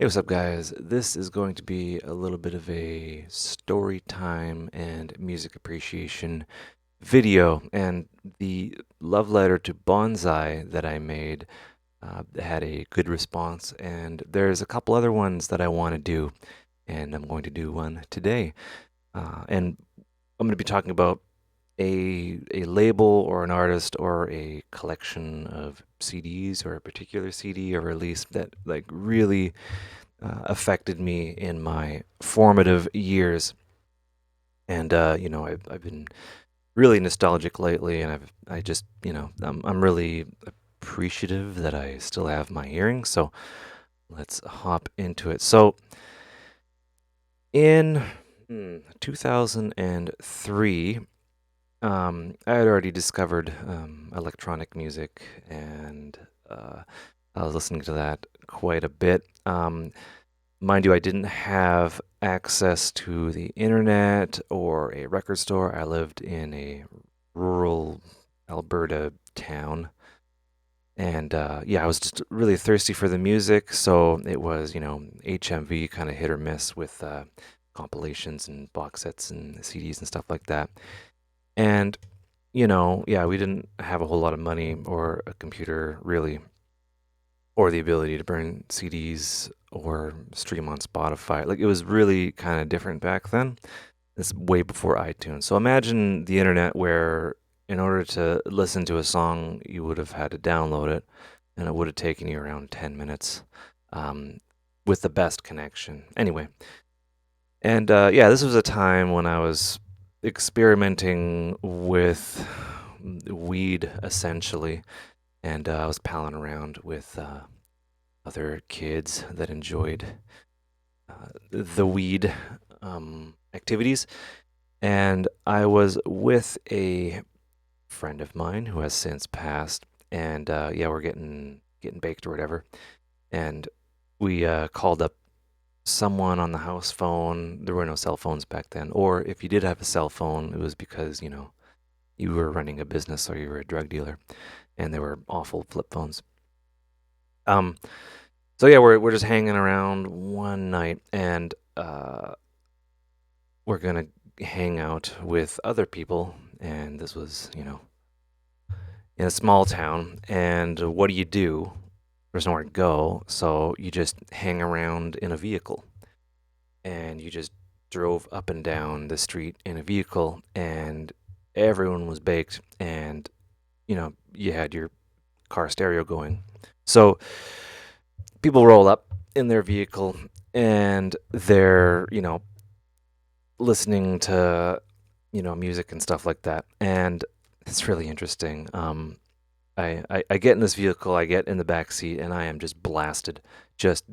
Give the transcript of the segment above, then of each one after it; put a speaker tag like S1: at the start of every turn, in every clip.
S1: Hey, what's up, guys? This is going to be a little bit of a story time and music appreciation video. And the love letter to Bonsai that I made had a good response. And there's a couple other ones that I want to do, and I'm going to do one today. And I'm going to be talking about a label or an artist or a collection of CDs or a particular CD or release that like really affected me in my formative years. And I've been really nostalgic lately, and I just I'm really appreciative that I still have my hearing. So let's hop into it. So in 2003, I had already discovered electronic music, and I was listening to that quite a bit. Mind you, I didn't have access to the internet or a record store. I lived in a rural Alberta town. And yeah, I was just really thirsty for the music. So it was, HMV kind of hit or miss with compilations and box sets and CDs and stuff like that. And, yeah, we didn't have a whole lot of money or a computer really, or the ability to burn CDs or stream on Spotify. Like it was really kind of different back then. It's way before iTunes. So imagine the internet where in order to listen to a song, you would have had to download it, and it would have taken you around 10 minutes um, with the best connection. Anyway, and yeah, this was a time when I was experimenting with weed essentially, and I was palling around with other kids that enjoyed the weed activities. And I was with a friend of mine who has since passed, and yeah, we're getting baked or whatever. And we called up someone on the house phone. There were no cell phones back then, or if you did have a cell phone, it was because you were running a business or you were a drug dealer, and they were awful flip phones. Um, so yeah, we're just hanging around one night, and we're gonna hang out with other people, and this was, in a small town. And what do you do? There's nowhere to go, so you just hang around in a vehicle, and you just drove up and down the street in a vehicle, and everyone was baked, and you had your car stereo going. So people roll up in their vehicle, and they're listening to music and stuff like that, and it's really interesting. I get in this vehicle, I get in the back seat, and I am just blasted, just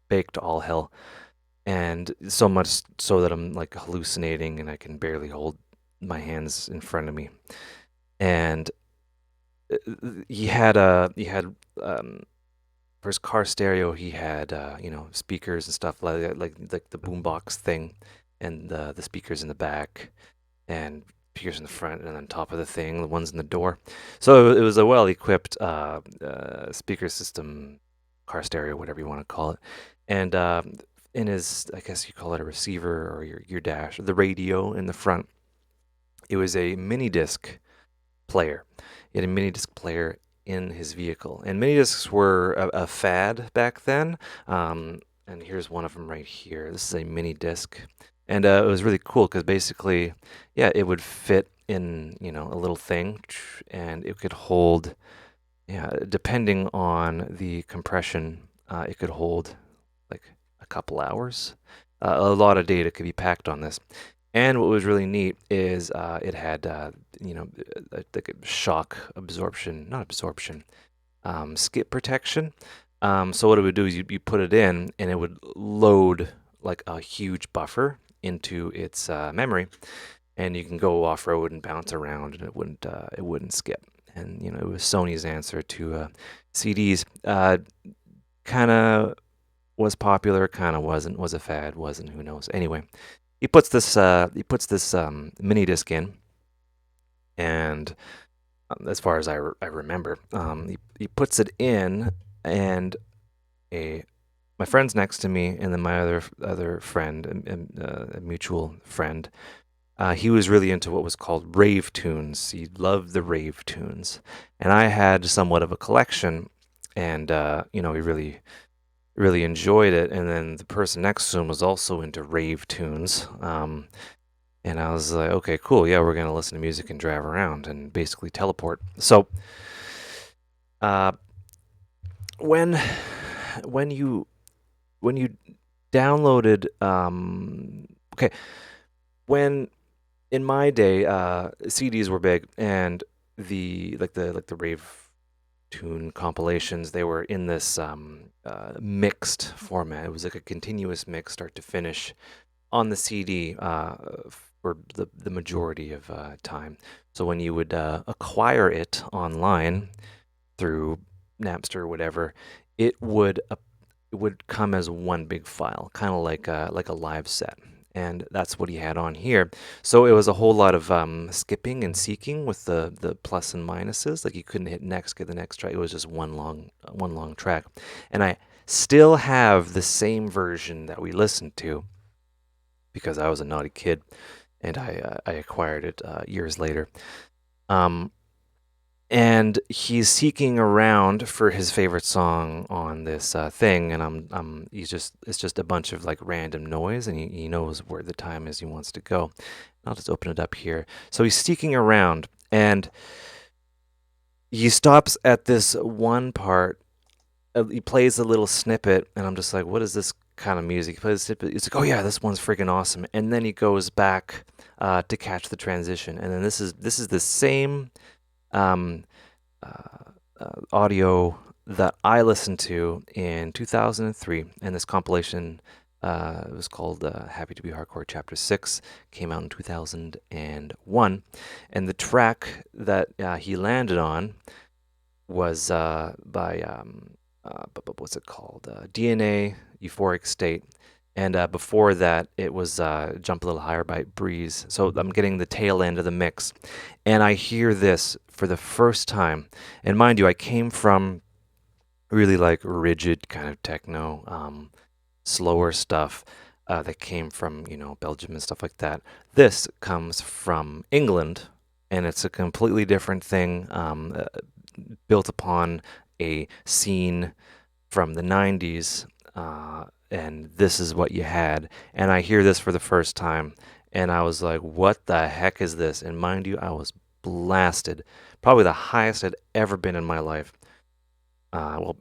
S1: baked to all hell, and so much so that I'm like hallucinating, and I can barely hold my hands in front of me. And he had um, for his car stereo, he had speakers and stuff like the boombox thing, and the speakers in the back, and speakers in the front, and on top of the thing, the ones in the door. So it was a well-equipped speaker system, car stereo, whatever you want to call it. And in his, I guess you call it a receiver or your dash, the radio in the front, it was a mini disc player. He had a mini disc player in his vehicle, and mini discs were a fad back then. And here's one of them right here. This is a mini disc, and it was really cool because basically, yeah, it would fit in a little thing, and it could hold, yeah, depending on the compression, it could hold like a couple hours. A lot of data could be packed on this. And what was really neat is it had, like a shock absorption, not absorption, skip protection. So what it would do is you put it in, and it would load like a huge buffer into its memory, and you can go off road and bounce around, and it wouldn't skip. And it was Sony's answer to CDs. Kind of was popular, kind of wasn't. Was a fad, wasn't. Who knows? Anyway, he puts this mini disc in, and as far as I remember, he puts it in, and a my friend's next to me, and then my other friend, a mutual friend. He was really into what was called rave tunes. He loved the rave tunes, and I had somewhat of a collection, and he really enjoyed it. And then the person next to him was also into rave tunes. And I was like, okay, cool. Yeah, we're going to listen to music and drive around and basically teleport. So, uh, when when you when you downloaded, okay, when in my day, CDs were big, and the rave tune compilations, they were in this mixed format. It was like a continuous mix, start to finish, on the CD for the majority of time. So when you would acquire it online through Napster or whatever, it would come as one big file, kind of like a live set. And that's what he had on here. So it was a whole lot of skipping and seeking with the plus and minuses. Like you couldn't hit next, get the next track. It was just one long track. And I still have the same version that we listened to because I was a naughty kid, and I acquired it years later. And he's seeking around for his favorite song on this thing, and it's just a bunch of like random noise, and he knows where the time is he wants to go. I'll just open it up here. So he's seeking around, and he stops at this one part. He plays a little snippet, and I'm just like, what is this kind of music? He plays a snippet. He's like, oh yeah, this one's freaking awesome. And then he goes back to catch the transition, and then this is the same audio that I listened to in 2003, and this compilation was called Happy to Be Hardcore Chapter 6, came out in 2001, and the track that he landed on was by what's it called? DNA, Euphoric State. And before that, it was Jump a Little Higher by Breeze. So I'm getting the tail end of the mix. And I hear this for the first time. And mind you, I came from really like rigid kind of techno, slower stuff that came from, Belgium and stuff like that. This comes from England, and it's a completely different thing, built upon a scene from the 90s. And this is what you had. And I hear this for the first time, and I was like, what the heck is this? And mind you, I was blasted. Probably the highest I'd ever been in my life. Well,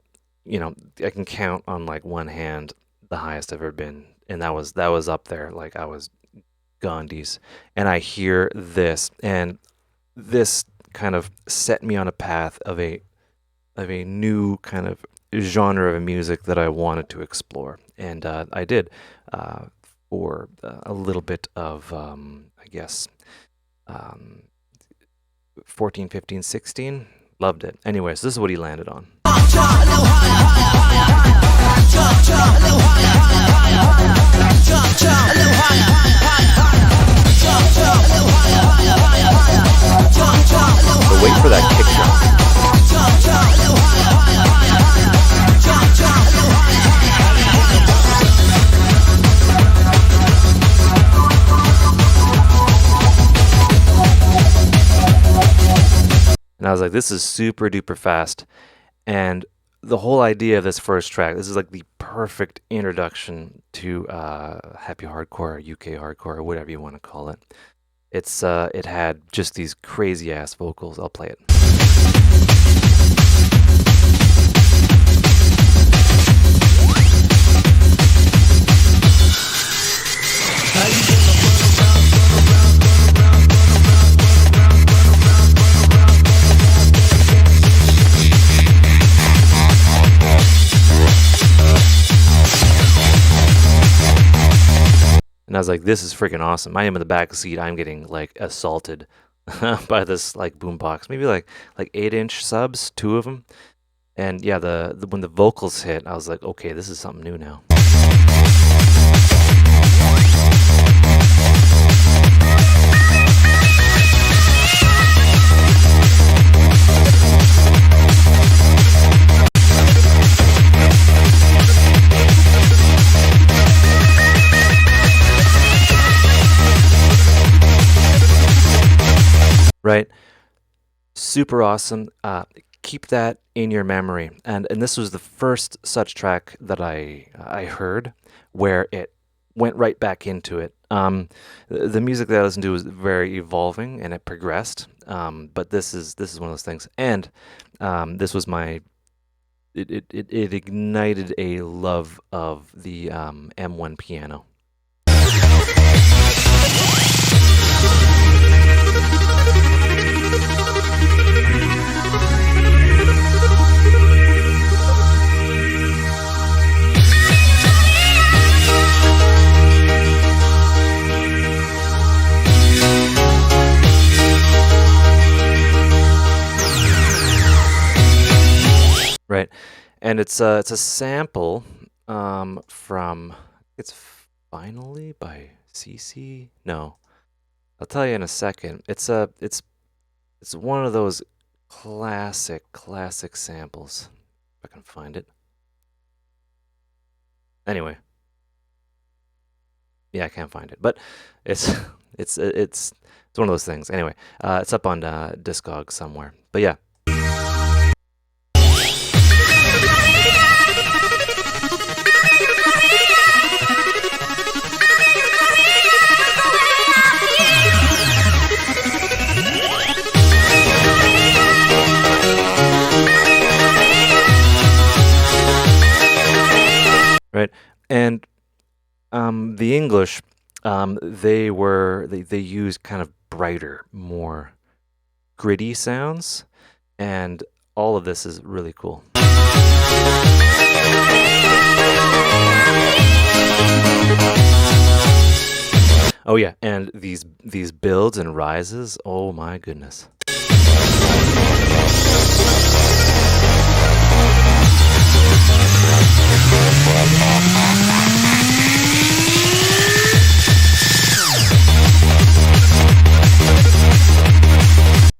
S1: I can count on like one hand the highest I've ever been, and that was up there. Like I was Gandhi's. And I hear this, and this kind of set me on a path of a new kind of genre of music that I wanted to explore, and I did for a little bit of, I guess, 14, 15, 16. Loved it. Anyways, this is what he landed on. So wait for that kick drum. And I was like, this is super duper fast. And the whole idea of this first track, this is like the perfect introduction to happy hardcore, UK hardcore, or whatever you want to call it. It had just these crazy ass vocals. I'll play it. And I was like, this is freaking awesome. I am in the back seat. I'm getting like assaulted by this like boombox. Maybe like 8-inch subs, 2 of them. And yeah, when the vocals hit, I was like, okay, this is something new now. right? Super awesome. Keep that in your memory. And this was the first such track that I heard where it went right back into it. The music that I listened to was very evolving and it progressed. But this is one of those things. And this was my it ignited a love of the M1 piano. Right, and it's a sample from it's finally by CC. No, I'll tell you in a second. It's one of those classic samples. If I can find it. Anyway, yeah, I can't find it, but it's it's one of those things. Anyway, it's up on Discog somewhere. But yeah. Right, and the English, they use kind of brighter, more gritty sounds, and all of this is really cool. Oh yeah, and these builds and rises, oh my goodness.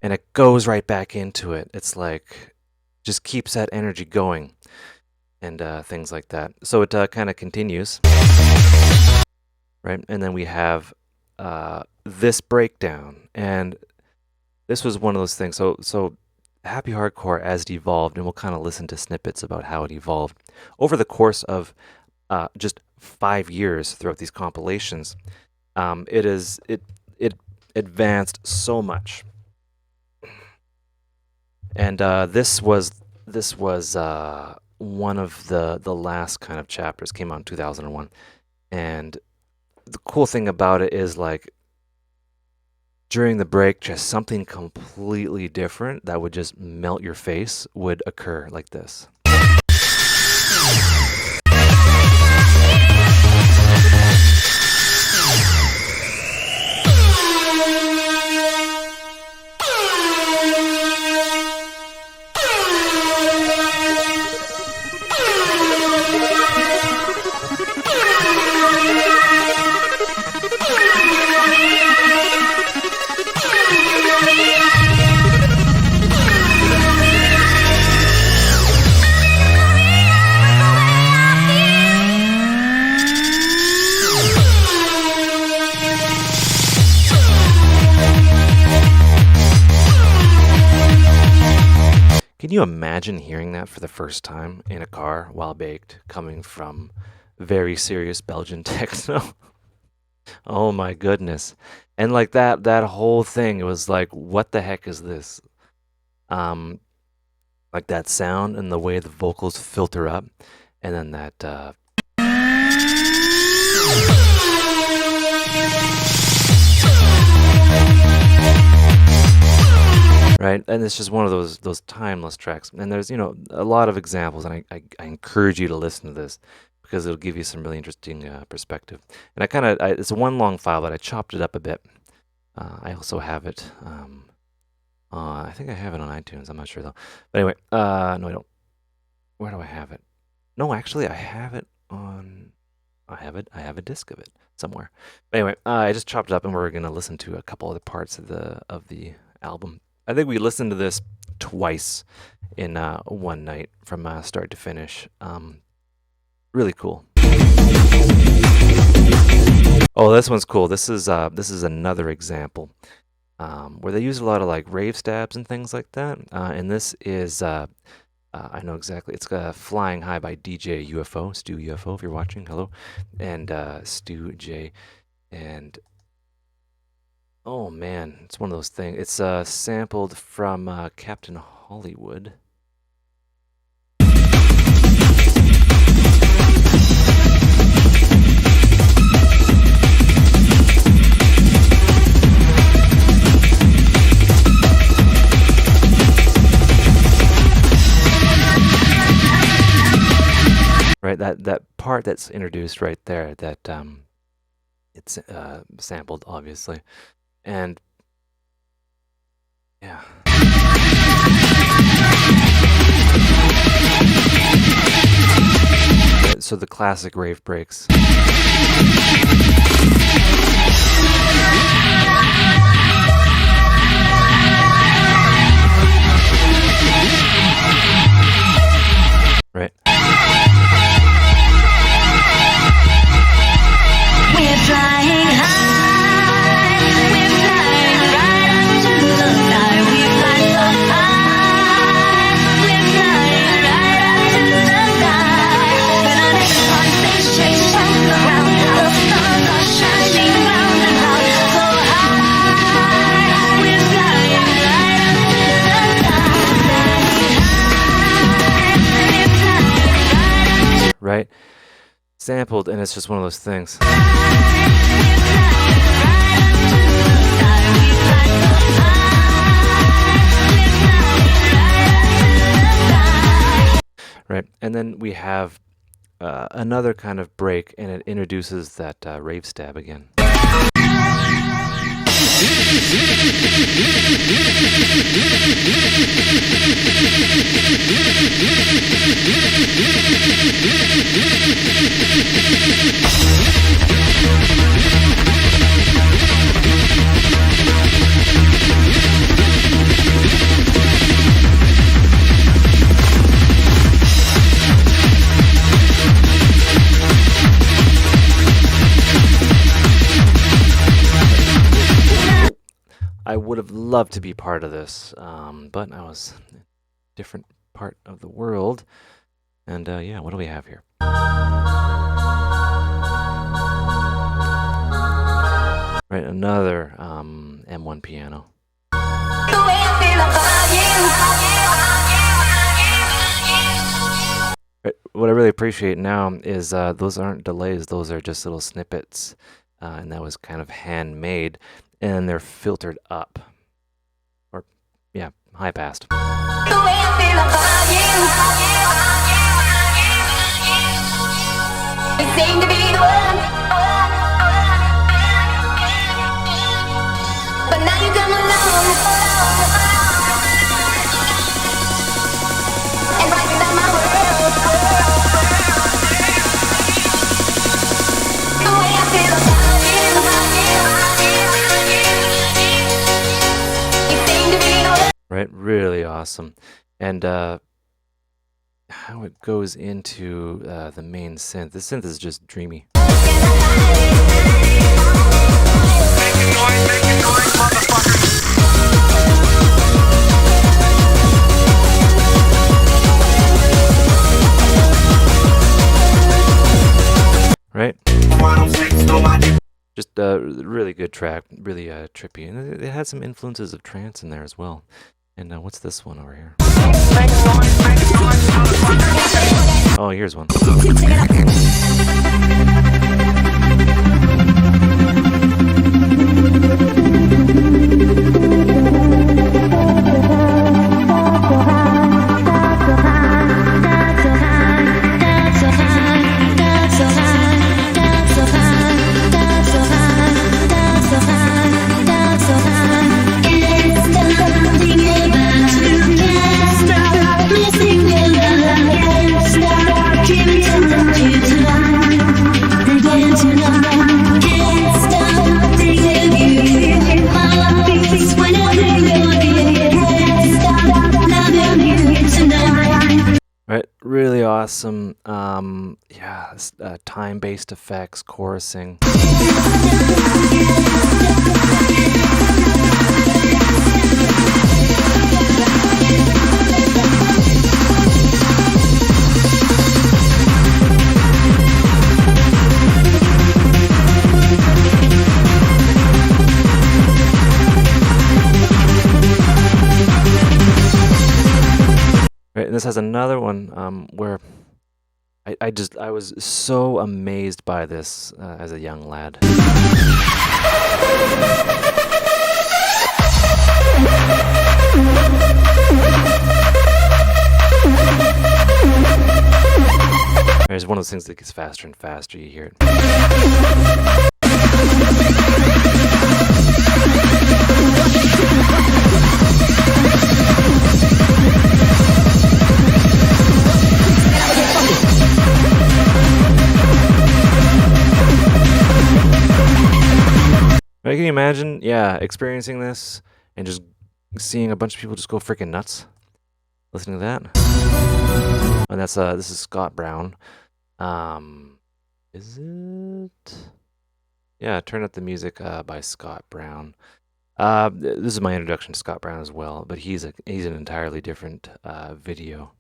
S1: And it goes right back into it. It's like, just keeps that energy going and things like that. So it kind of continues, right? And then we have this breakdown. And this was one of those things. So Happy Hardcore, as it evolved, and we'll kind of listen to snippets about how it evolved over the course of just 5 years throughout these compilations. It advanced so much. And this was one of the last kind of chapters. Came out in 2001, and the cool thing about it is, like, during the break, just something completely different that would just melt your face would occur, like this. Can you imagine hearing that for the first time in a car while baked, coming from very serious Belgian techno? Oh my goodness. And like that whole thing, it was like, what the heck is this? Um, like that sound and the way the vocals filter up, and then that right? And it's just one of those timeless tracks. And there's, a lot of examples, and I encourage you to listen to this because it'll give you some really interesting perspective. And it's one long file, but I chopped it up a bit. I also have it. I think I have it on iTunes. I'm not sure though. But anyway, no, I don't. Where do I have it? No, actually, I have it on. I have a disc of it somewhere. But anyway, I just chopped it up, and we're gonna listen to a couple other parts of the album. I think we listened to this twice in one night from start to finish. Really cool. Oh, this one's cool. This is another example. where they use a lot of like rave stabs and things like that. And this is, I know exactly, it's Flying High by DJ UFO, Stu UFO, if you're watching, hello. And Stu J. And oh man, it's one of those things. It's sampled from Captain Hollywood. Right, that part that's introduced right there, that it's sampled, obviously, and yeah. So the classic rave breaks. Right.
S2: We're flying high, we're flying right up to the sky. We fly so high, we're flying right up to the sky. When our next constellation around, the stars are shining round and round. So high, we're flying right up to the sky.
S1: Right? Sampled, and it's just one of those things. Right, and then we have another kind of break, and it introduces that rave stab again. I would have loved to be part of this, but I was in a different part of the world. And yeah, what do we have here? Right, another M1 piano. Right, what I really appreciate now is those aren't delays, those are just little snippets. And that was kind of handmade. And they're filtered up, or yeah, high passed. Right, really awesome. And how it goes into the main synth. The synth is just dreamy. Right? Just a really good track, really trippy. And it had some influences of trance in there as well. And what's this one over here? Oh, here's one. Right, really awesome. Yeah, time-based effects, chorusing. Right, and this has another one where I was so amazed by this as a young lad. It's one of those things that gets faster and faster. You hear it. Right, can you imagine? Yeah, experiencing this and just seeing a bunch of people just go freaking nuts listening to that. And that's this is Scott Brown. Is it? Yeah, Turn Up the Music by Scott Brown. This is my introduction to Scott Brown as well, but he's an entirely different video.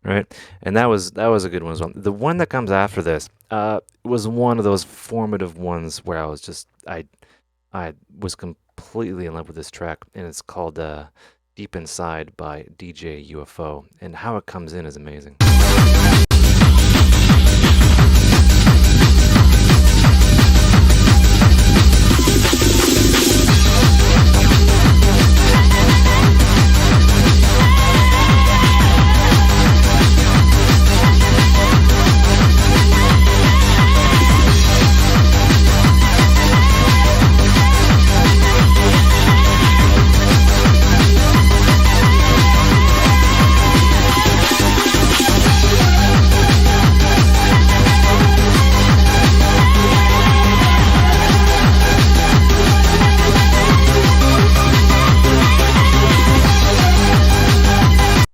S1: Right, and that was a good one as well. The one that comes after this was one of those formative ones where I was just I was completely in love with this track, and it's called Deep Inside by DJ UFO, and how it comes in is amazing.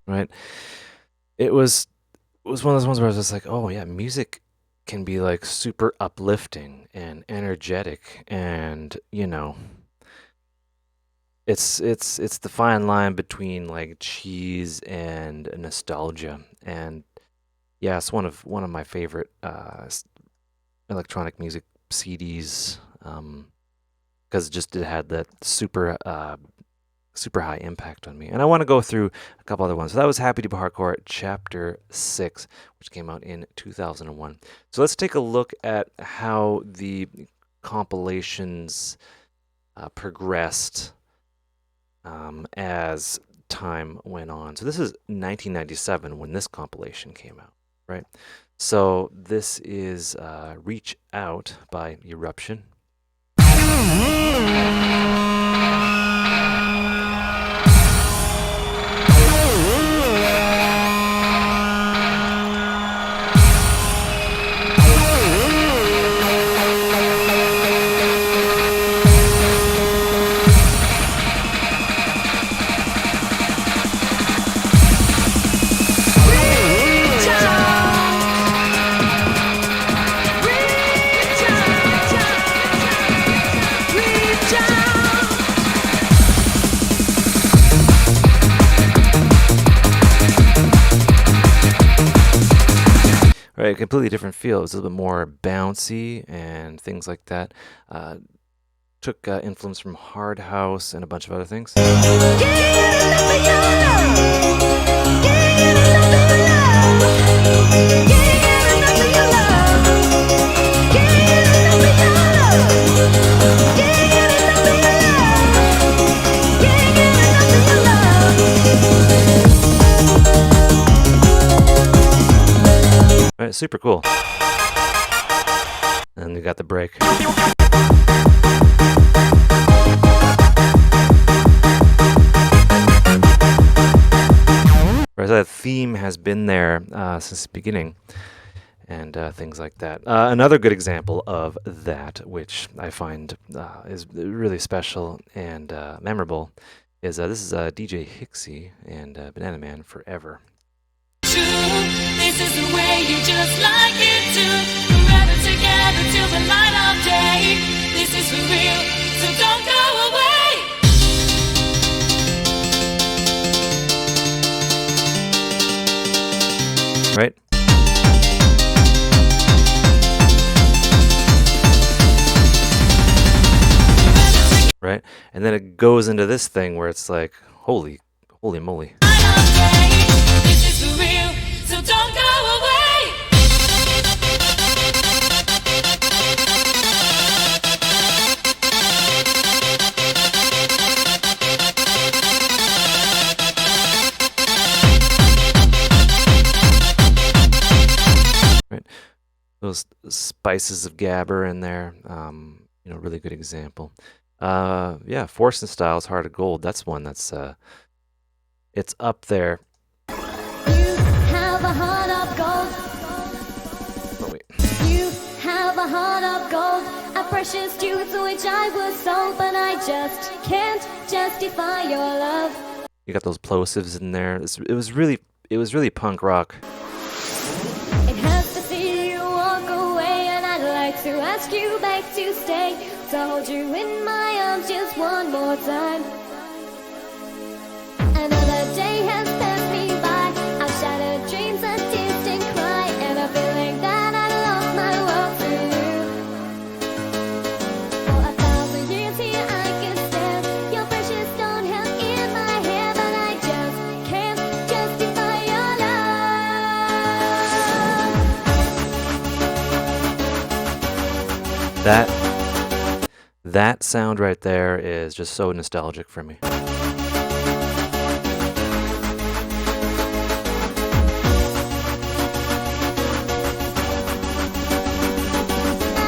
S1: Right, it was one of those ones where I was just like, oh yeah, music can be like super uplifting and energetic, and it's the fine line between like cheese and nostalgia, and yeah, it's one of my favorite electronic music CDs, because it had that super high impact on me. And I want to go through a couple other ones. So that was Happy to Be Hardcore Chapter 6, which came out in 2001. So let's take a look at how the compilations progressed as time went on. So this is 1997 when this compilation came out, right? So this is Reach Out by Eruption. Right, completely different feel. It was a little bit more bouncy and things like that. Took influence from Hard House and a bunch of other things. Right, super cool. And we got the break. Right, so that theme has been there since the beginning. and things like that. Another good example of that, which I find is really special and memorable, is this is DJ Hixie and Banana Man Forever.
S2: True, this is the way you just like it to. Forever together till the light of day. This is for real, so don't go away.
S1: Right? Right? And then it goes into this thing where it's like, holy moly.
S2: This is for real, so don't go away.
S1: Right? Those spices of gabber in there, really good example. Yeah, Force and Style is Heart of Gold. That's one that's it's up there.
S3: You have a heart of gold.
S1: Oh wait.
S3: You have a heart of gold. A precious truth to which I was sold, but I just can't justify your love.
S1: You got those plosives in there. It was really punk rock.
S3: It hurts to see you walk away, and I'd like to ask you back to stay, to hold you in my arms just one more time. Another day has passed me by. I've shattered dreams, a distant cry, and a feeling that I lost my world to you. For 1,000 years here I can stand your precious stone held in my hand, but I just can't justify your love.
S1: That sound right there is just so nostalgic for me.
S3: I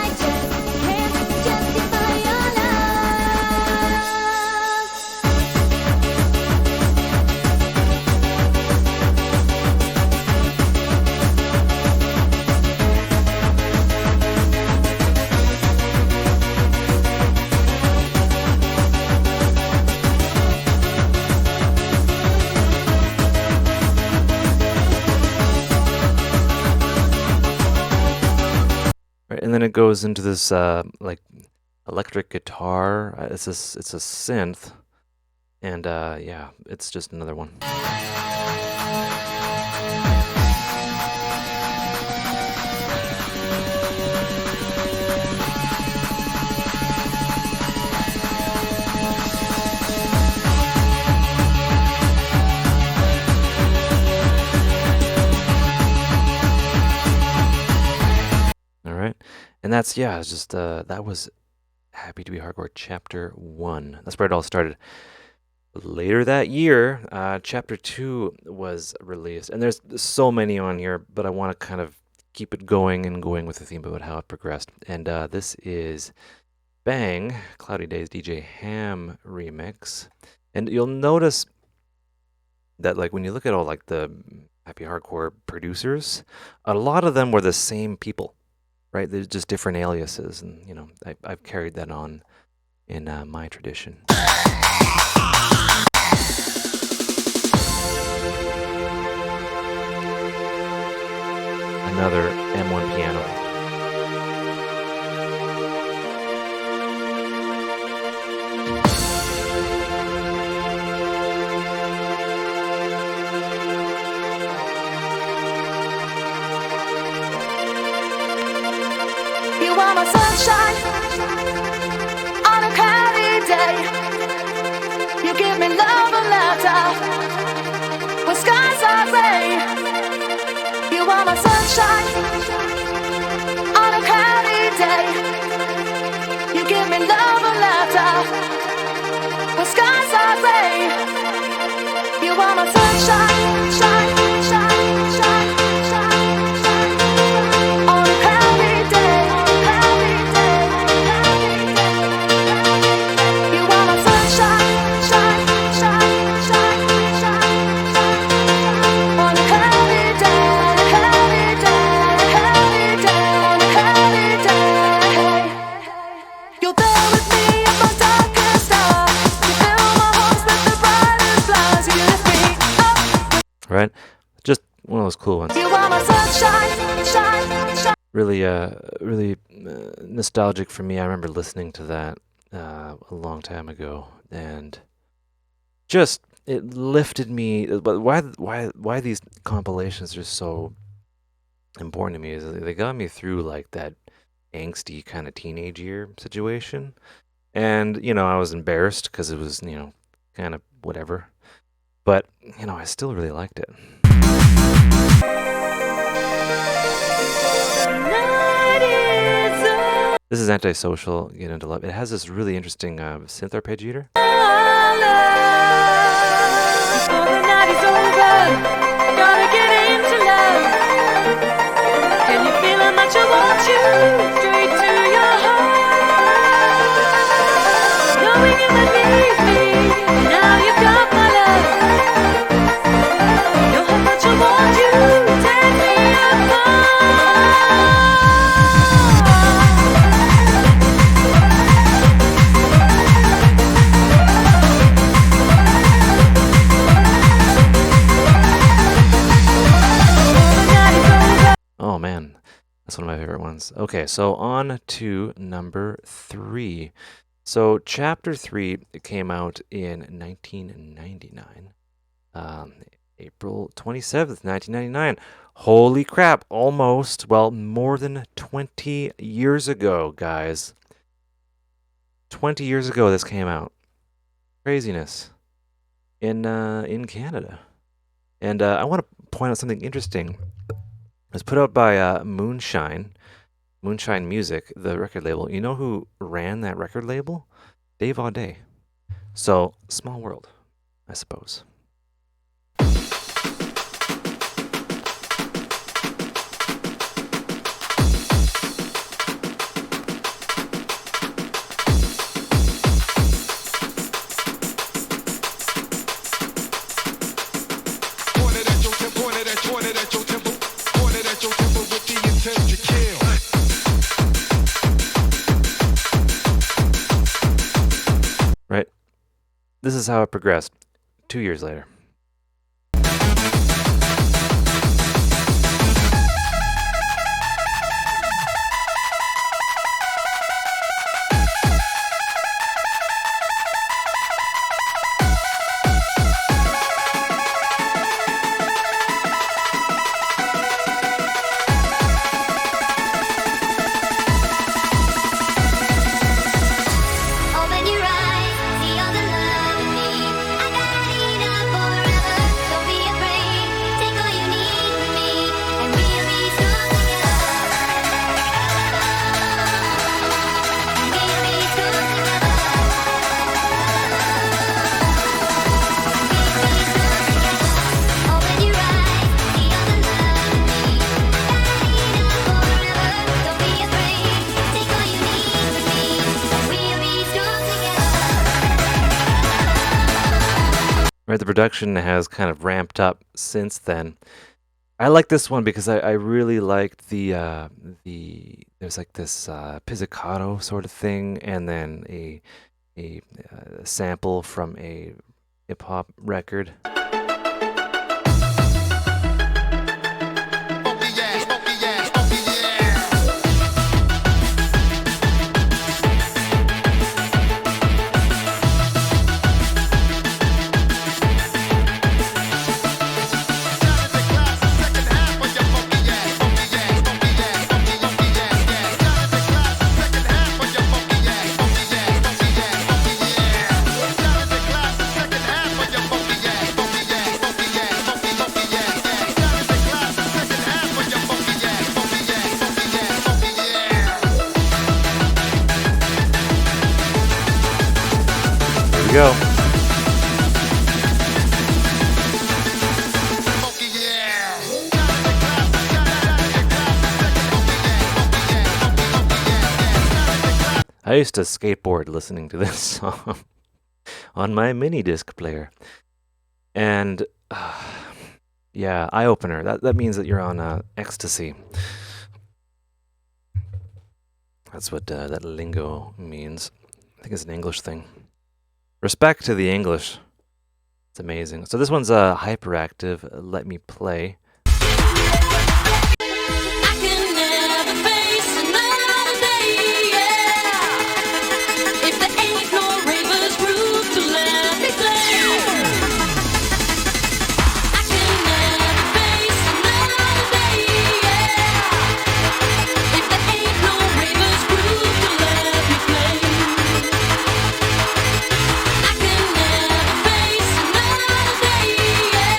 S3: just can't justify your
S1: Right, and then it goes into this like electric guitar. It's a synth, and yeah, it's just another one. All right, and that's it's just that was Happy to Be Hardcore Chapter 1. That's where it all started. Later that year, Chapter 2 was released, and there's so many on here, but I want to kind of keep it going and going with the theme about how it progressed. And this is Bang, Cloudy Days DJ Ham remix. And you'll notice that like when you look at all like the Happy Hardcore producers, a lot of them were the same people, right? They're just different aliases, and I've carried that on in my tradition. Another M1 piano.
S3: You are my sunshine on a cloudy day. You give me love and laughter when skies are gray. You are my sunshine on a cloudy day. You give me love and laughter when skies are gray. You are my sunshine, shine, shine, shine, shine, shine. On a cloudy day, cloudy day, cloudy day. You are my sunshine, shine, shine, shine, shine.
S1: right? Just one of those cool ones.
S3: You are my sunshine, shine, shine.
S1: Really nostalgic for me. I remember listening to that a long time ago, and just it lifted me. But why these compilations are so important to me is they got me through like that angsty kind of teenage year situation, and I was embarrassed because it was kind of whatever, but I still really liked it. This is Antisocial, Get Into Love. It has this really interesting synth arpeggiator.
S3: Before the night is over, gotta get into love. Can you feel how much I want you? Straight to your heart. Knowing you would leave me, now you've got my love. Know how much I want you, tear me apart.
S1: Oh man, that's one of my favorite ones. Okay, so on to number 3. So chapter 3 came out in 1999, April 27th, 1999. Holy crap, almost, well, more than 20 years ago, guys. 20 years ago this came out. Craziness. In Canada. And I want to point out something interesting. It was put out by Moonshine Music, the record label. You know who ran that record label? Dave Auday. So, small world, I suppose. Right? This is how it progressed 2 years later.
S2: Open your eyes, see all the love in me. I got enough forever. Don't be afraid. Take all you need from me, and we'll be strong together. We'll be strong together. Open your eyes, see all the love in me. I got enough forever. Don't be afraid. Take all you need from me, and we'll be strong together.
S1: Right, the production has kind of ramped up since then. I like this one because I really liked there's like this pizzicato sort of thing, and then a sample from a hip hop record. Here we go. I used to skateboard listening to this song on my mini disc player. And yeah, eye opener. That means that you're on ecstasy. That's what that lingo means. I think it's an English thing. Respect to the English. It's amazing. So this one's hyperactive. Let me play.
S2: I can never face another day, yeah. If there ain't no ravers group to let me play. I can never face another day, yeah. If there ain't no ravers group to let me play. I can never face another day, yeah.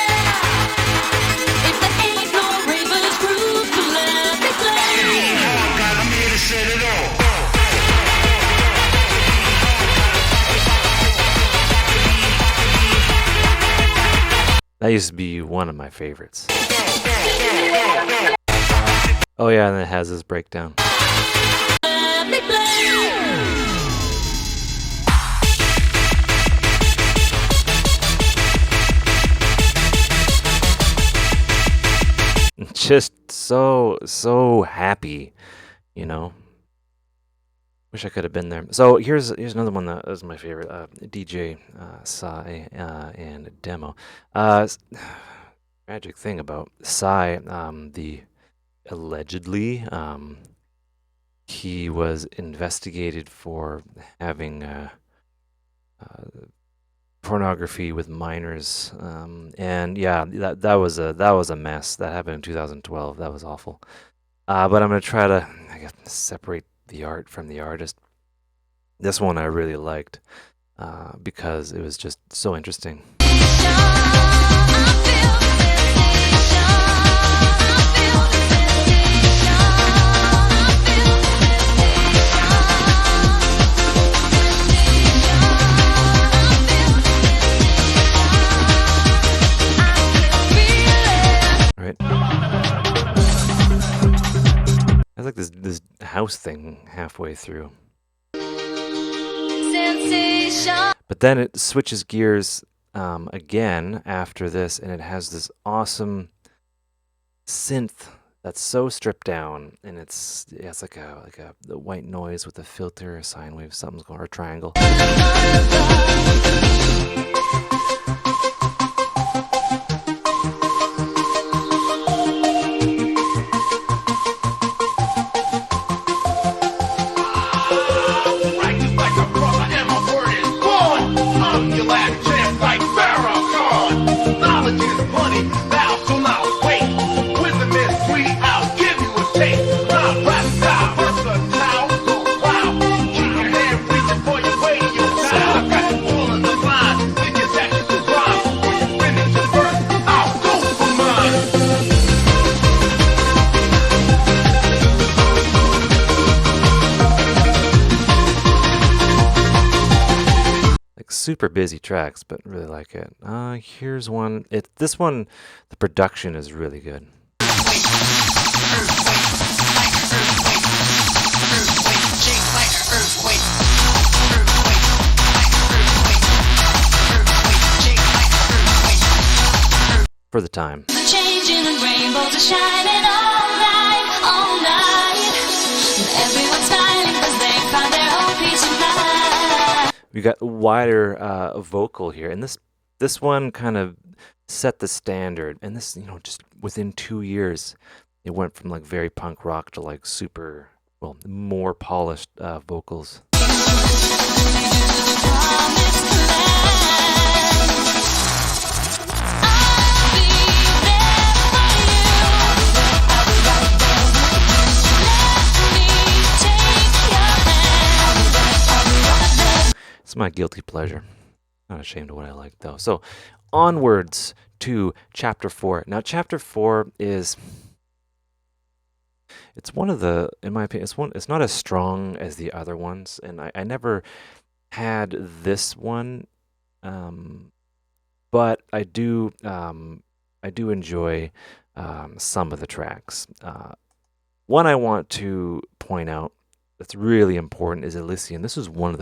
S2: If there ain't no ravers group to let me play.
S1: That used to be one of my favorites. Oh yeah, and it has this breakdown.
S2: Let me play.
S1: Just so happy, you know. Wish I could have been there. So here's another one that is my favorite. DJ Psy and Demo. Tragic thing about Psy, the allegedly he was investigated for having pornography with minors, and yeah, that was a mess. That happened in 2012. That was awful. But I'm gonna try to, I guess, separate the art from the artist. This one I really liked because it was just so interesting. Right? I like this house thing halfway through. But then it switches gears again after this, and it has this awesome synth that's so stripped down, and it's like a the white noise with a filter, a sine wave, something's going, or a triangle. Super busy tracks, but really like it. Here's one. This one, the production is really good. For the time.
S2: Changing and rainbows are shining all night, all night. Everyone's smiling 'cause they found their own peace of mind.
S1: We got wider vocal here, and this one kind of set the standard. And this, just within 2 years, it went from like very punk rock to like super, well, more polished vocals. It's my guilty pleasure. Not ashamed of what I like, though. So, onwards to Chapter 4. Now, Chapter 4 is... It's one of the, in my opinion, it's not as strong as the other ones. And I never had this one. But I do enjoy some of the tracks. One I want to point out that's really important is Elysian. This is one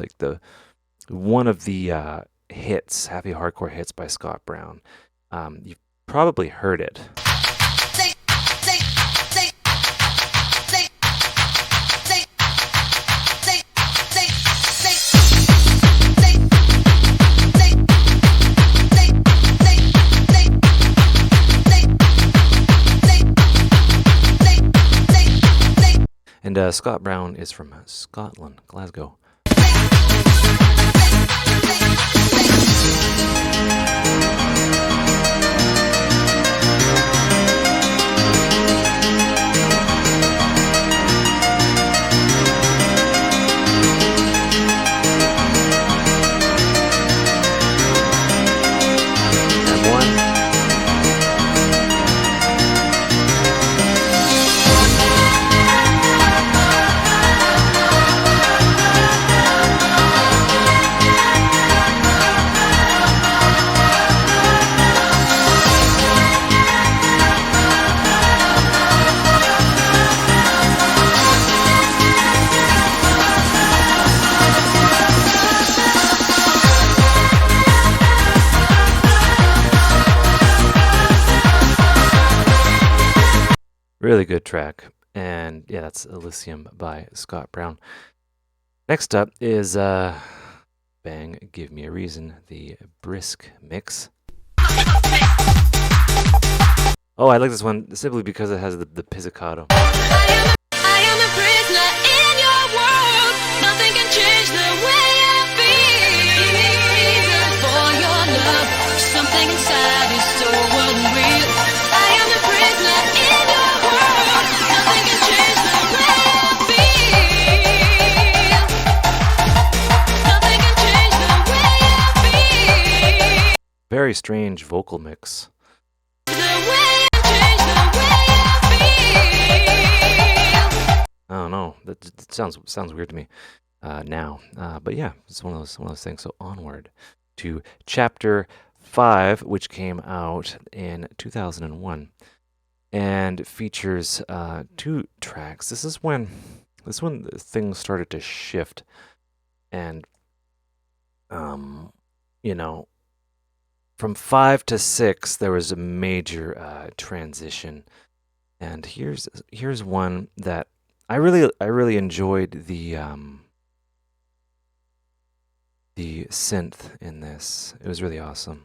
S1: of the hits, happy hardcore hits by Scott Brown. You've probably heard it. And Scott Brown is from Scotland, Glasgow. Really good track. And yeah, that's Elysium by Scott Brown. Next up is Bang, Give Me a Reason, the Brisk mix. Oh, I like this one simply because it has the pizzicato.
S3: I am a prisoner in your world. Nothing can change the way I feel for your love. Something inside is so unreal. I am a prisoner in your world. Nothing can change the way I feel. Nothing can change the way I feel.
S1: Very strange vocal mix. I don't know. That sounds weird to me now. But yeah, it's one of those things. So onward to chapter 5, which came out in 2001, and features 2 tracks. This is when things started to shift, and you know, from 5 to 6, there was a major transition. And here's one that I really enjoyed the synth in this. It was really awesome.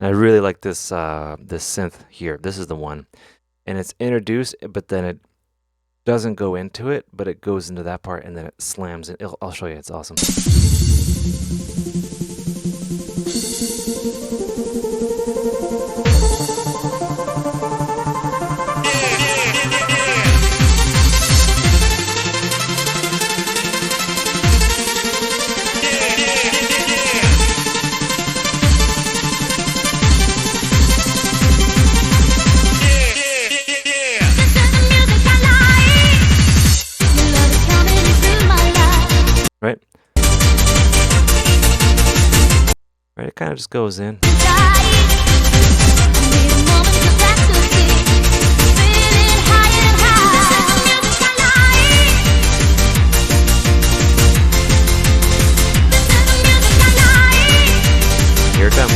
S1: I really like this synth here. This is the one, and it's introduced, but then it doesn't go into it, but it goes into that part, and then it slams it. I'll show you. It's awesome. Right? Right, it kind of just goes in. Here it comes.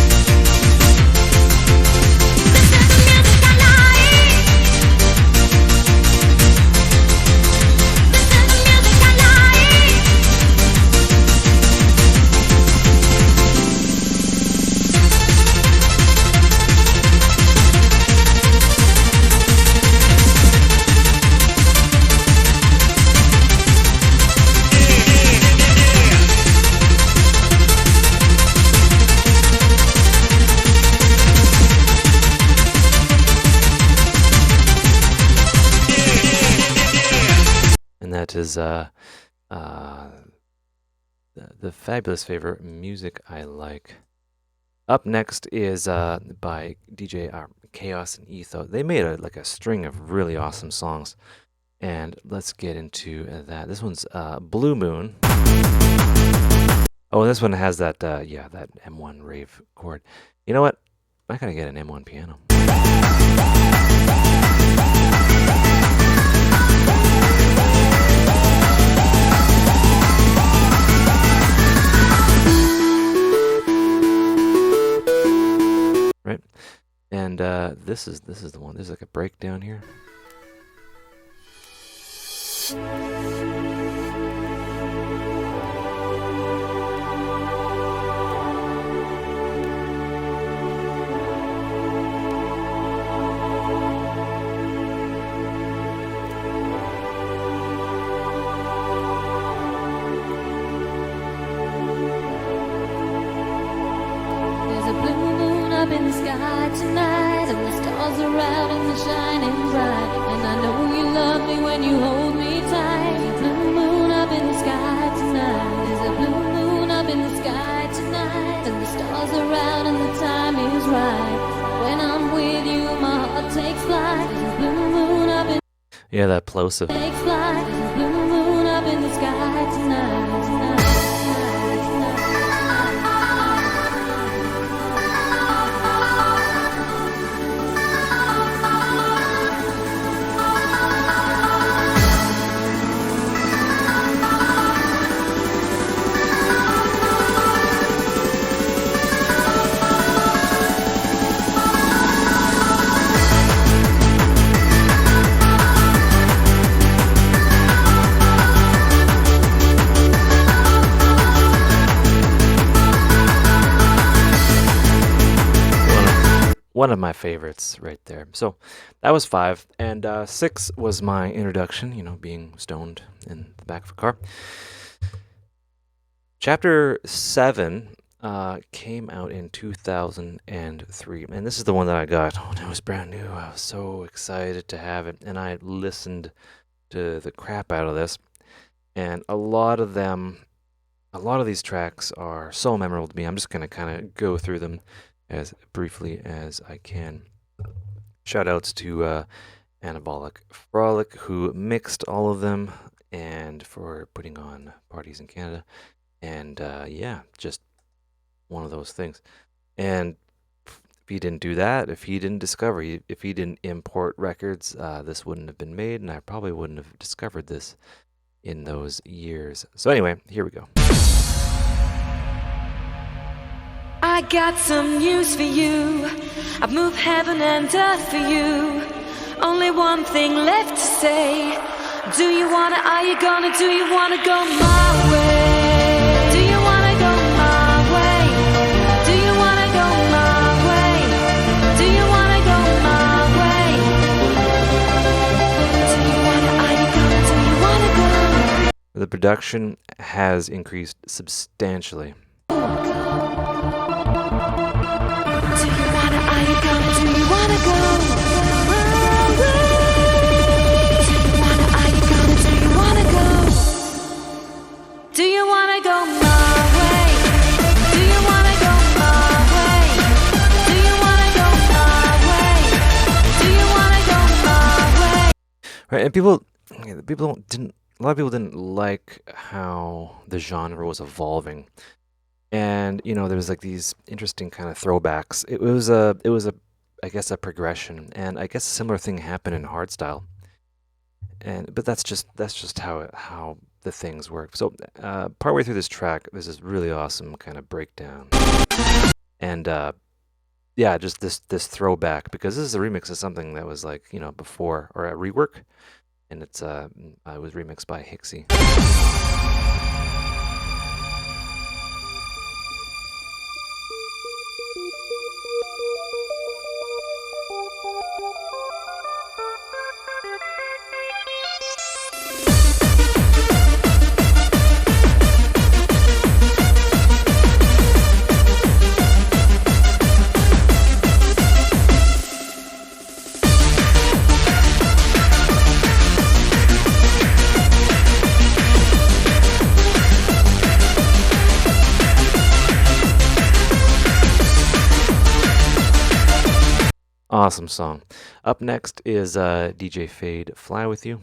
S1: That is the fabulous favorite music I like. Up next is by DJ Chaos and Etho. They made a string of really awesome songs, and let's get into that. This one's Blue Moon. Oh, and this one has that that M1 rave chord. You know what? I gotta get an M1 piano. And this is the one. There's like a breakdown here.
S2: There's a blue moon up in the sky tonight, and the stars are out and they're shining bright. And I know you love me when you hold me tight. There's a blue moon up in the sky tonight. There's a blue moon up in the sky tonight, and the stars are out and the time is right. When I'm with you, my heart takes flight. There's a blue moon up in
S1: Yeah, that plosive.
S2: takes flight. There's a blue moon up in the sky tonight, tonight, tonight, tonight.
S1: One of my favorites right there. So that was 5. And 6 was my introduction, being stoned in the back of a car. Chapter 7 came out in 2003. And this is the one that I got when it was brand new. I was so excited to have it. And I listened to the crap out of this. And a lot of these tracks are so memorable to me. I'm just going to kind of go through them as briefly as I can. Shout outs to Anabolic Frolic, who mixed all of them, and for putting on parties in Canada. And yeah, just one of those things. And if he didn't do that, if he didn't discover, if he didn't import records, this wouldn't have been made, and I probably wouldn't have discovered this in those years. So anyway, here we go.
S4: I got some news for you. I've moved heaven and earth for you. Only one thing left to say. Do you wanna, are you gonna, do you wanna go my way? Do you wanna go my way? Do you wanna go my way? Do you wanna go my way? Do you wanna, are you gonna, do you wanna go?
S1: The production has increased substantially.
S4: Do you wanna go my way? Do you wanna, are you gonna, do you wanna go? Do you wanna go my way? Do you wanna go my way? Do you wanna go my way? Do you wanna go my way?
S1: Right, and a lot of people didn't like how the genre was evolving. And there was like these interesting kind of throwbacks. It was I guess a progression, and I guess a similar thing happened in hardstyle. But that's just how the things work. So partway through this track, there's this really awesome kind of breakdown, and yeah, just this throwback, because this is a remix of something that was like before, or a rework, and it was remixed by Hixie. Awesome song. Up next is DJ Fade, Fly With You.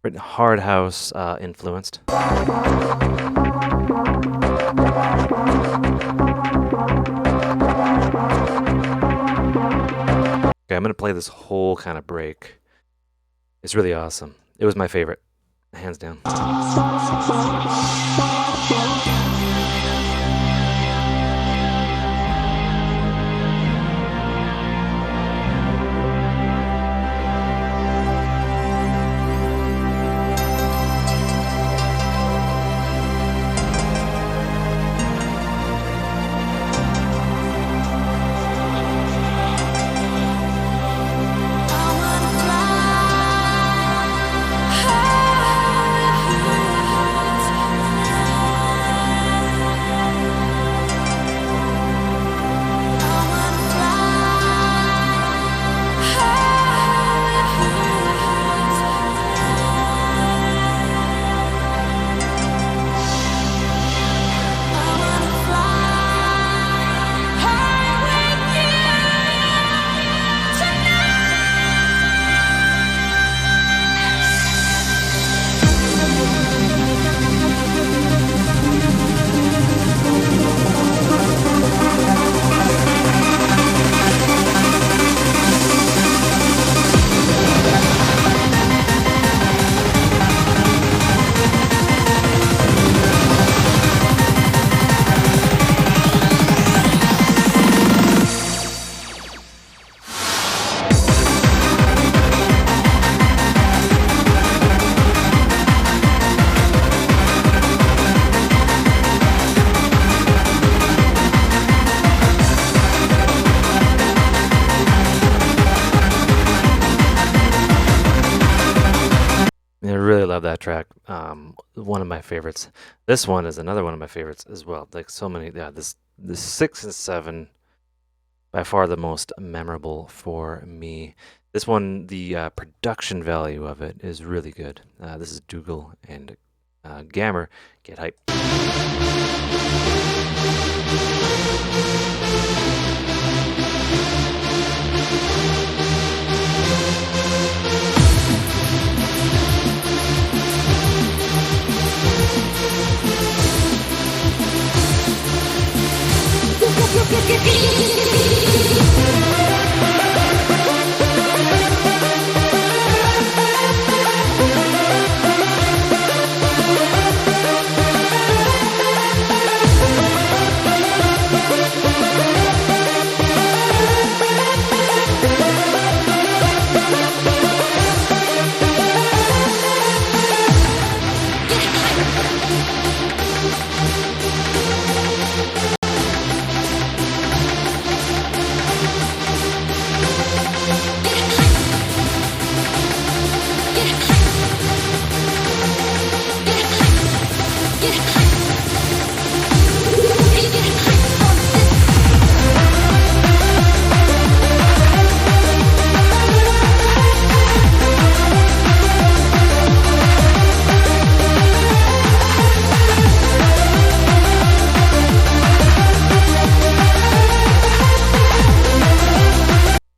S1: Written hard house influenced. Okay, I'm going to play this whole kind of break. It's really awesome. It was my favorite, hands down. I really love that track. One of my favorites. This one is another one of my favorites as well. Like so many, yeah. This 6 and 7 by far the most memorable for me. This one, the production value of it is really good. This is Dougal and Gammer. Get hype.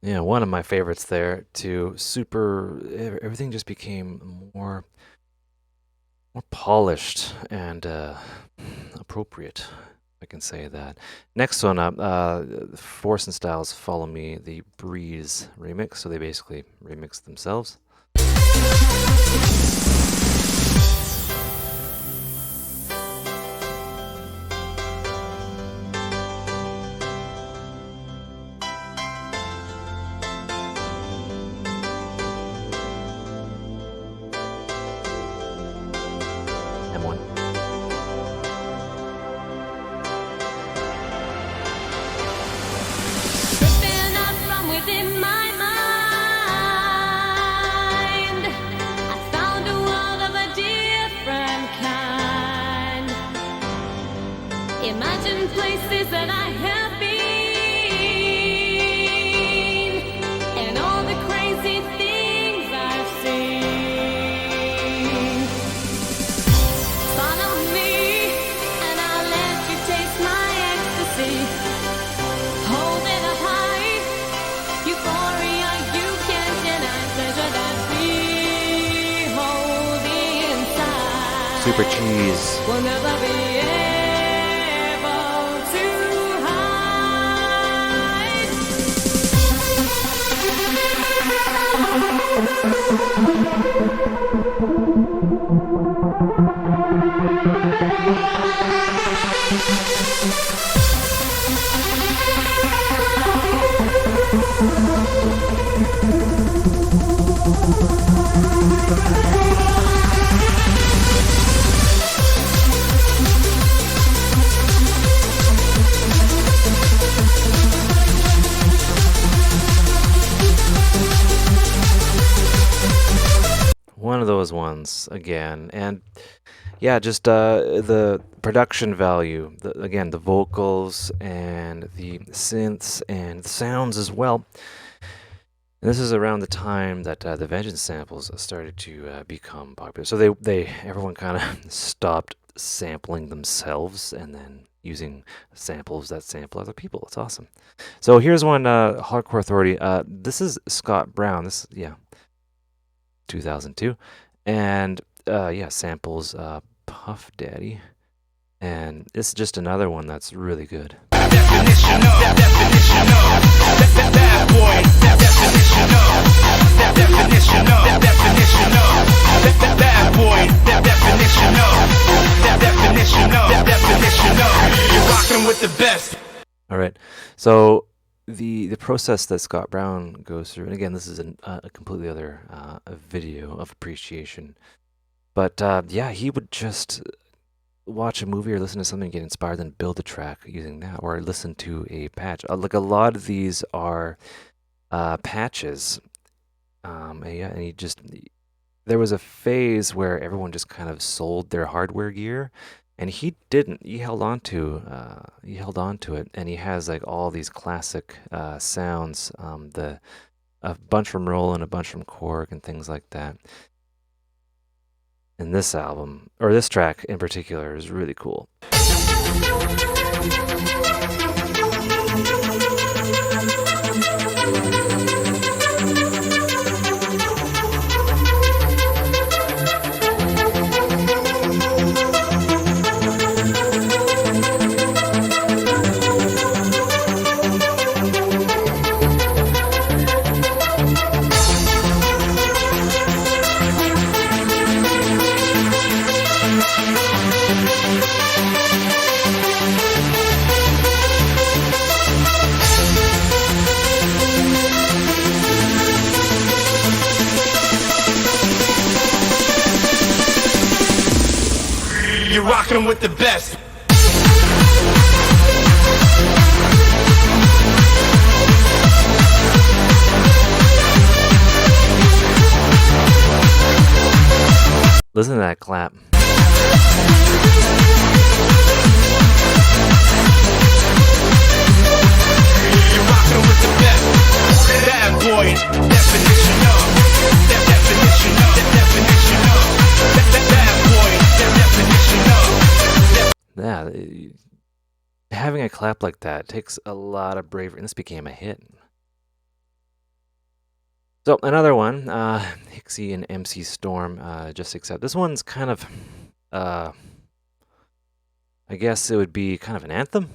S1: Yeah, one of my favorites there too. Everything just became more polished and appropriate. I can say that. Next one up, Force and Styles Follow Me, the Breeze remix. So they basically remixed themselves. M1.
S4: Ripping out from within my mind, I found a world of a different kind. Imagine places that I have been, and all the crazy things I've seen. Follow me, and I'll let you taste my ecstasy. Hold it up high, euphoria you can't deny. Pleasure that we hold inside.
S1: Super Cheese.
S4: We'll never be able to hide.
S1: those ones again. And yeah, just the production value, again, the vocals and the synths and the sounds as well. And this is around the time that the Vengeance samples started to become popular. So everyone kind of stopped sampling themselves and then using samples that sample other people. It's awesome. So here's one, Hardcore Authority. This is Scott Brown. This, yeah, 2002. And yeah, samples Puff Daddy. And it's just another one that's really good.
S5: Definition of bad boy. Definition of definition of bad boy. Definition of you're rocking with the best.
S1: All right. So the process that Scott Brown goes through, and again, this is a completely other video of appreciation. But yeah, he would just watch a movie or listen to something, get inspired, then build a track using that, or listen to a patch. Like a lot of these are patches. Yeah, and there was a phase where everyone just kind of sold their hardware gear, and he didn't. He held on to it, and he has like all these classic sounds. A bunch from Roland, a bunch from Korg, and things like that. And this album, or this track in particular, is really cool.
S5: You're rocking with the best.
S1: Listen to that clap.
S5: You're rocking with the best. Bad boy. Definition of bad boy.
S1: Yeah, having a clap like that takes a lot of bravery, and this became a hit. So another one, Hixie and MC Storm, Just Accept. This one's kind of, I guess it would be kind of an anthem.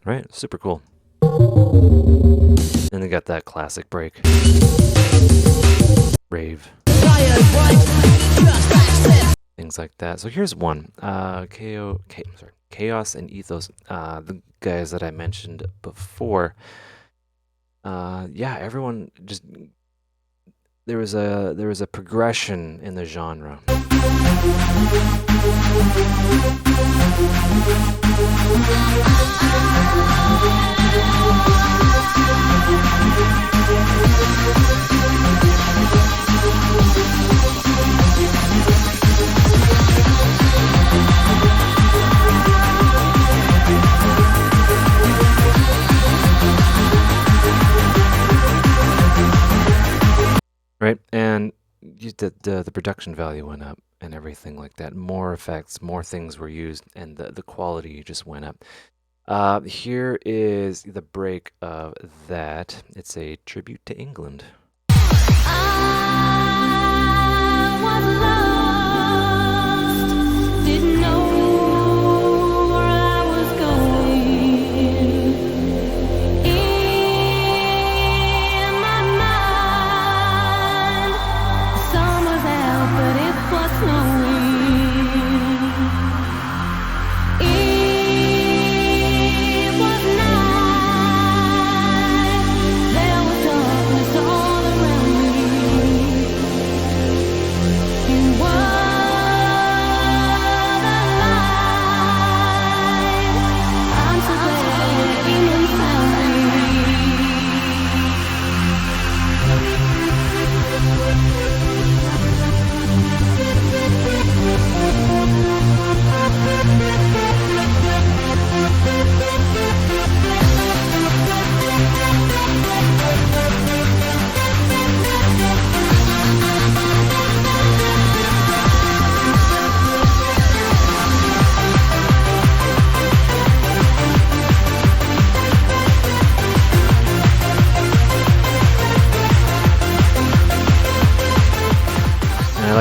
S1: Right, super cool. And they got that classic break. Rave. Things like that. So here's one. Chaos and Ethos, the guys that I mentioned before. Yeah, everyone just there was a progression in the genre. Right, and the production value went up and everything like that. More effects, more things were used, and the quality just went up. Here is the break of that. It's a tribute to England.
S4: I was lost, didn't know where I was going. In my mind, the sun was out, but it was snowing.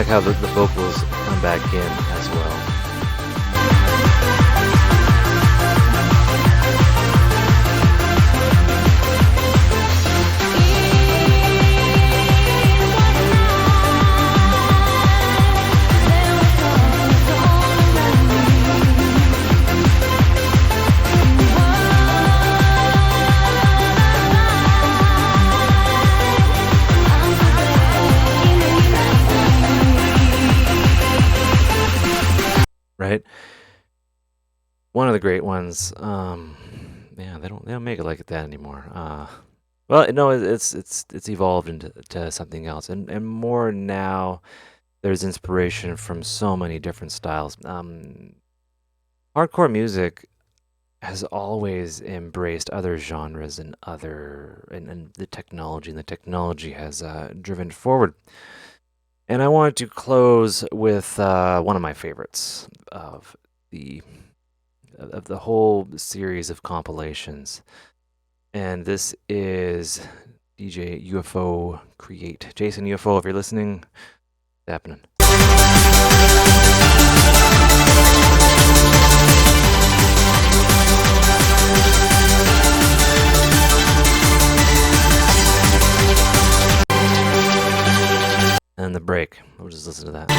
S1: how the vocals come back in as well. Right? One of the great ones. Yeah, they don't make it like that anymore. Well, no, it's evolved into something else, and more now. There's inspiration from so many different styles. Hardcore music has always embraced other genres and the technology has driven forward. And I wanted to close with one of my favorites the of the whole series of compilations, and this is DJ UFO Create. Jason UFO, if you're listening, it's happening. And the break. We'll just listen to that.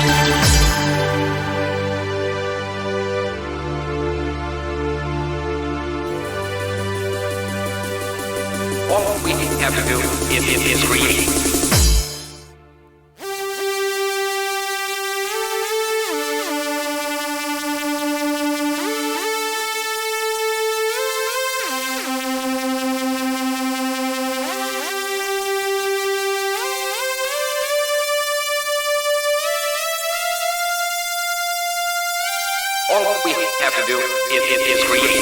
S6: All we have to do is create. All we have to do is create.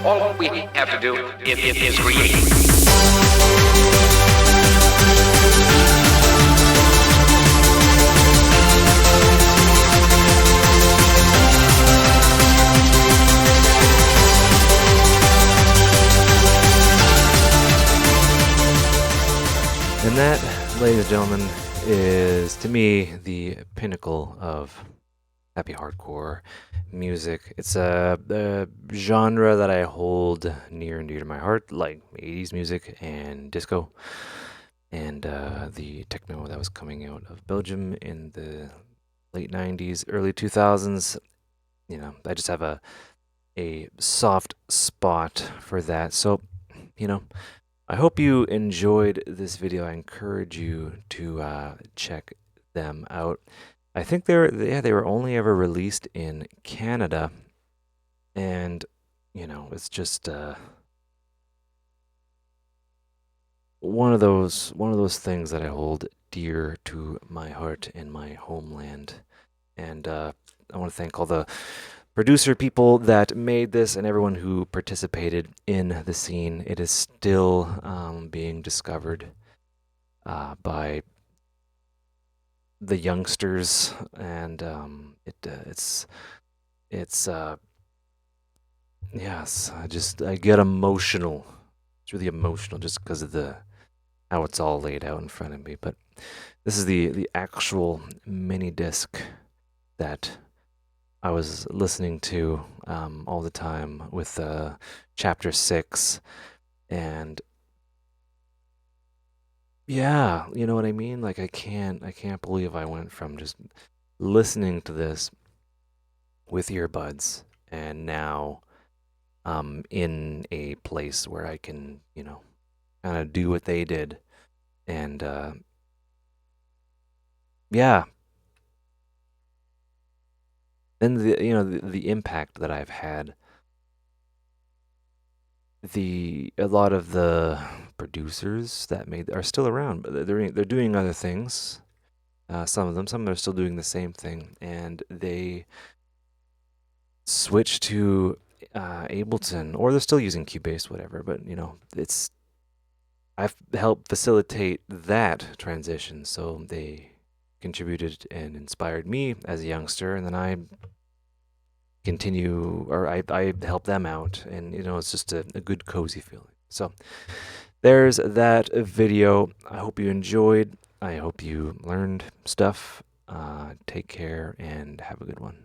S6: All we have to do is create.
S1: And that, ladies and gentlemen, is to me the pinnacle of happy hardcore music. It's a genre that I hold near and dear to my heart, like 80s music and disco, and the techno that was coming out of Belgium in the late 90s, early 2000s. You know, I just have a soft spot for that. So, you know, I hope you enjoyed this video. I encourage you to check them out. I think they were only ever released in Canada, and you know, it's just one of those things that I hold dear to my heart in my homeland. And I want to thank all the producer people that made this and everyone who participated in the scene. It is still being discovered by the youngsters, and it's yes, I get emotional. It's really emotional just because of how it's all laid out in front of me. But this is the actual mini disc that I was listening to all the time with chapter 6, and yeah, you know what I mean? Like I can't believe I went from just listening to this with earbuds and now in a place where I can, kind of do what they did. And yeah, and the impact that I've had, the a lot of the producers that made are still around, but they're doing other things. Some are still doing the same thing, and they switch to Ableton, or they're still using Cubase, whatever. But I've helped facilitate that transition, so they contributed and inspired me as a youngster, and then I continue, or I help them out, and it's just a good cozy feeling. So there's that video. I hope you enjoyed. I hope you learned stuff. Take care and have a good one.